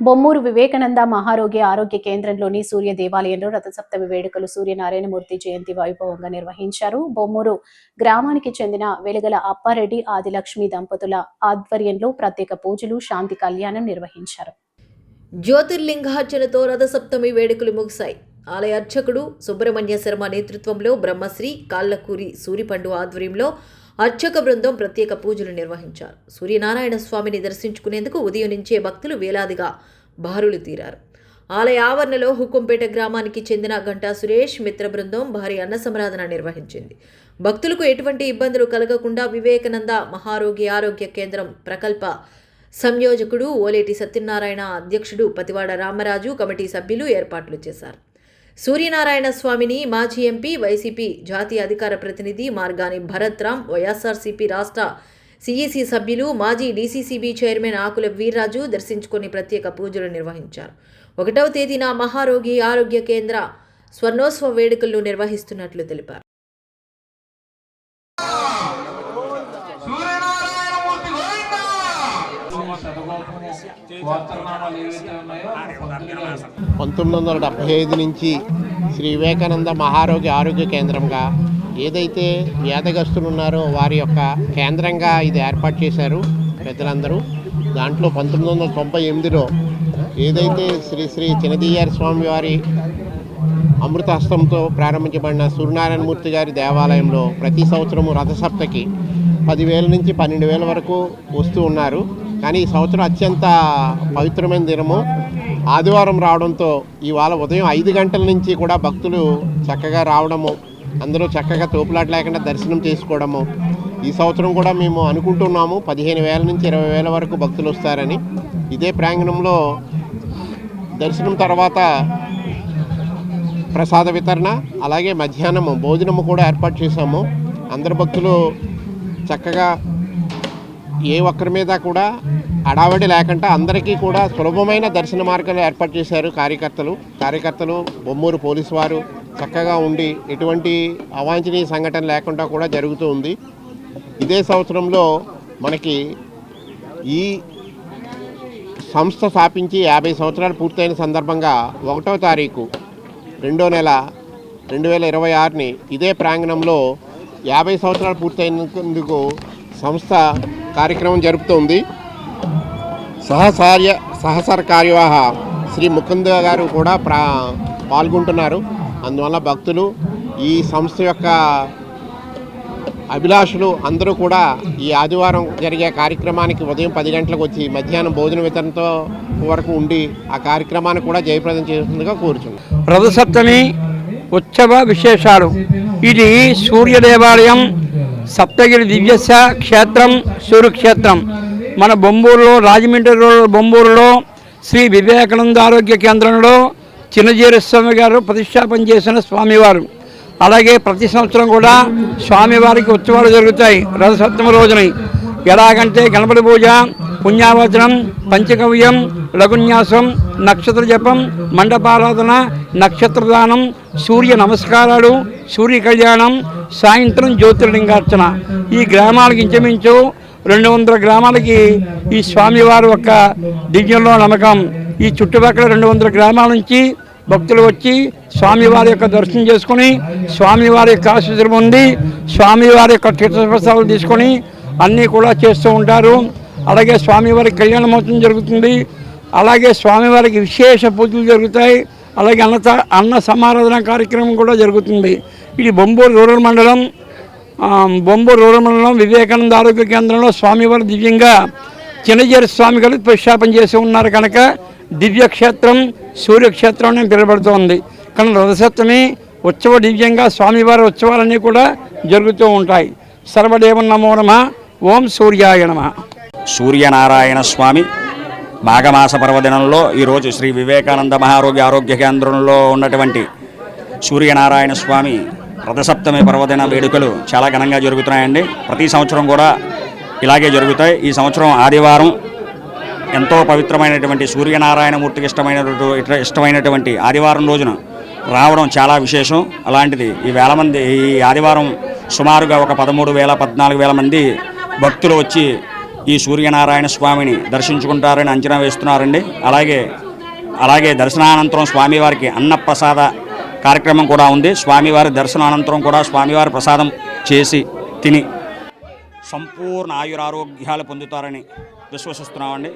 బొమ్మూరు వివేకానంద మహారోగి ఆరోగ్య కేంద్రంలోని సూర్య దేవాలయంలో రథసప్తమి వేడుకలు సూర్యనారాయణమూర్తి జయంతి వైభవంగా నిర్వహించారు. బొమ్మూరు గ్రామానికి చెందిన వెలుగల అప్పారెడ్డి ఆదిలక్ష్మి దంపతుల ఆధ్వర్యంలో ప్రత్యేక పూజలు, శాంతి కళ్యాణం నిర్వహించారు. జ్యోతిర్లింగార్చనతో రథసప్తమి వేడుకలు ముగిశాయి. ఆలయ అర్చకుడు సుబ్రహ్మణ్య శర్మ నేతృత్వంలో బ్రహ్మశ్రీ కాళ్లకూరి సూరిపండు ఆధ్వర్యంలో అర్చక బృందం ప్రత్యేక పూజలు నిర్వహించారు. సూర్యనారాయణ స్వామిని దర్శించుకునేందుకు ఉదయం నుంచే భక్తులు వేలాదిగా బారులు తీరారు. ఆలయ ఆవరణలో హుకుంపేట గ్రామానికి చెందిన గంటా సురేష్ మిత్ర బృందం భారీ అన్న సంరాధన నిర్వహించింది. భక్తులకు ఎటువంటి ఇబ్బందులు కలగకుండా వివేకానంద మహారోగి ఆరోగ్య కేంద్రం ప్రకల్ప సంయోజకుడు ఓలేటి సత్యనారాయణ, అధ్యక్షుడు పతివాడ రామరాజు, కమిటీ సభ్యులు ఏర్పాట్లు చేశారు. సూర్యనారాయణ స్వామిని మాజీ ఎంపీ, వైసీపీ జాతీయ అధికార ప్రతినిధి మార్గాని భరత్ రామ్, వైఎస్ఆర్సీపీ రాష్ట్ర సిఈసి సభ్యులు, మాజీ డీసీసీబీ చైర్మన్ ఆకుల వీర్రాజు దర్శించుకుని ప్రత్యేక పూజలు నిర్వహించారు. 1వ తేదీన మహారోగి ఆరోగ్య కేంద్ర స్వర్ణోత్సవ వేడుకలను నిర్వహిస్తున్నట్లు తెలిపారు. (1975) నుంచి శ్రీ వివేకానంద మహారోగి ఆరోగ్య కేంద్రంగా ఏదైతే వ్యాధిగ్రస్తులు ఉన్నారో వారి యొక్క కేంద్రంగా ఇది ఏర్పాటు చేశారు పెద్దలందరూ. దాంట్లో 1998లో ఏదైతే శ్రీ శ్రీ చినదీయారి స్వామి వారి అమృతహస్తంతో ప్రారంభించబడిన సూర్యనారాయణమూర్తి గారి దేవాలయంలో ప్రతి సంవత్సరము రథసప్తకి 10,000 నుంచి 12,000 వరకు వస్తూ ఉన్నారు. కానీ ఈ సంవత్సరం అత్యంత పవిత్రమైన దినము ఆదివారం రావడంతో ఇవాళ ఉదయం 5 గంటల నుంచి కూడా భక్తులు చక్కగా రావడము, అందరూ చక్కగా తోపులాట లేకుండా దర్శనం చేసుకోవడము. ఈ సంవత్సరం కూడా మేము అనుకుంటున్నాము 15,000 నుంచి 20,000 వరకు భక్తులు వస్తారని. ఇదే ప్రాంగణంలో దర్శనం తర్వాత ప్రసాద వితరణ, అలాగే మధ్యాహ్నము భోజనము కూడా ఏర్పాటు చేశాము. అందరు భక్తులు చక్కగా ఏ ఒక్కరి మీద కూడా అడావడి లేకుండా అందరికీ కూడా సులభమైన దర్శన మార్గాలు ఏర్పాటు చేశారు కార్యకర్తలు. బొమ్మూరు పోలీసు వారు చక్కగా ఉండి ఎటువంటి అవాంఛనీయ సంఘటన లేకుండా కూడా జరుగుతూ ఉంది. ఇదే సంవత్సరంలో మనకి ఈ సంస్థ స్థాపించి 50 సంవత్సరాలు పూర్తయిన సందర్భంగా 1వ తారీఖు 2వ నెల 2026ని ఇదే ప్రాంగణంలో 50 సంవత్సరాలు పూర్తయినందుకు సంస్థ కార్యక్రమం జరుపుతోంది. సహసర కార్యవాహ శ్రీ ముకుంద గారు కూడా పాల్గొంటున్నారు. అందువల్ల భక్తులు, ఈ సంస్థ యొక్క అభిలాషులు అందరూ కూడా ఈ ఆదివారం జరిగే కార్యక్రమానికి ఉదయం 10 గంటలకు వచ్చి మధ్యాహ్నం భోజన వితరణతో వరకు ఉండి ఆ కార్యక్రమాన్ని కూడా జయప్రదం చేస్తుందిగా కోరుచున్నాం. రథసప్తమి ఉత్సవ విశేషాలు. ఇది సూర్య దేవాలయం, సప్తగిరి దివ్యశ క్షేత్రం, సూర్యక్షేత్రం. మన బొమ్మూరులో, రాజమండ్రి రోడ్ బొమ్మూరులో శ్రీ వివేకానంద ఆరోగ్య కేంద్రంలో చిన్నజీర స్వామి గారు ప్రతిష్టాపన చేసిన స్వామివారు. అలాగే ప్రతి సంవత్సరం కూడా స్వామివారికి ఉత్సవాలు జరుగుతాయి రథసప్తమి రోజున. ఎలాగంటే గణపతి పూజ, పుణ్యావచనం, పంచకవ్యం, లఘున్యాసం, నక్షత్ర జపం, మండపారాధన, నక్షత్రదానం, సూర్య నమస్కారాలు, సూర్య కళ్యాణం, సాయంత్రం జ్యోతిర్లింగార్చన. ఈ గ్రామాలకు ఇంచుమించు 200 గ్రామాలకి ఈ స్వామివారి యొక్క దివ్యంలో నమ్మకం. ఈ చుట్టుపక్కల 200 గ్రామాల నుంచి భక్తులు వచ్చి స్వామివారి యొక్క దర్శనం చేసుకుని, స్వామివారి యొక్క ఆశీస్సులు పొంది, స్వామివారి యొక్క తీర్థప్రసాదాలు తీసుకొని అన్నీ కూడా చేస్తూ ఉంటారు. అలాగే స్వామివారి కళ్యాణ మహోత్సవం జరుగుతుంది. అలాగే స్వామివారికి విశేష పూజలు జరుగుతాయి. అలాగే అన్న సమారాధన కార్యక్రమం కూడా జరుగుతుంది. ఇది బొమ్మూరు రూరల్ మండలం వివేకానంద ఆరోగ్య కేంద్రంలో స్వామివారి దివ్యంగా చిన్నజీరి స్వామి గారు ప్రతిష్టాపన చేసి ఉన్నారు కనుక దివ్యక్షేత్రం, సూర్యక్షేత్రం అని పిలువబడుతోంది. కానీ రథసప్తమి ఉత్సవ దివ్యంగా స్వామివారి ఉత్సవాలన్నీ కూడా జరుగుతూ ఉంటాయి. సర్వదేవం నమో నమః. ఓం సూర్యాయ నమః. సూర్యనారాయణ స్వామి మాఘమాస పర్వదినంలో ఈరోజు శ్రీ వివేకానంద మహారోగి ఆరోగ్య కేంద్రంలో ఉన్నటువంటి సూర్యనారాయణ స్వామి రథసప్తమి పర్వదిన వేడుకలు చాలా ఘనంగా జరుగుతున్నాయండి. ప్రతి సంవత్సరం కూడా ఇలాగే జరుగుతాయి. ఈ సంవత్సరం ఆదివారం ఎంతో పవిత్రమైనటువంటి సూర్యనారాయణమూర్తికి ఇష్టమైనటువంటి ఆదివారం రోజున రావడం చాలా విశేషం. అలాంటిది ఈ ఆదివారం సుమారుగా ఒక 13,000 14,000 మంది భక్తులు వచ్చి ఈ సూర్యనారాయణ స్వామిని దర్శించుకుంటారని అంచనా వేస్తున్నారండి. అలాగే దర్శనానంతరం స్వామివారికి అన్నప్రసాద కార్యక్రమం కూడా ఉంది. స్వామివారి దర్శనానంతరం కూడా స్వామివారి ప్రసాదం చేసి తిని సంపూర్ణ ఆయురారోగ్యాలు పొందుతారని విశ్వసిస్తున్నామండి.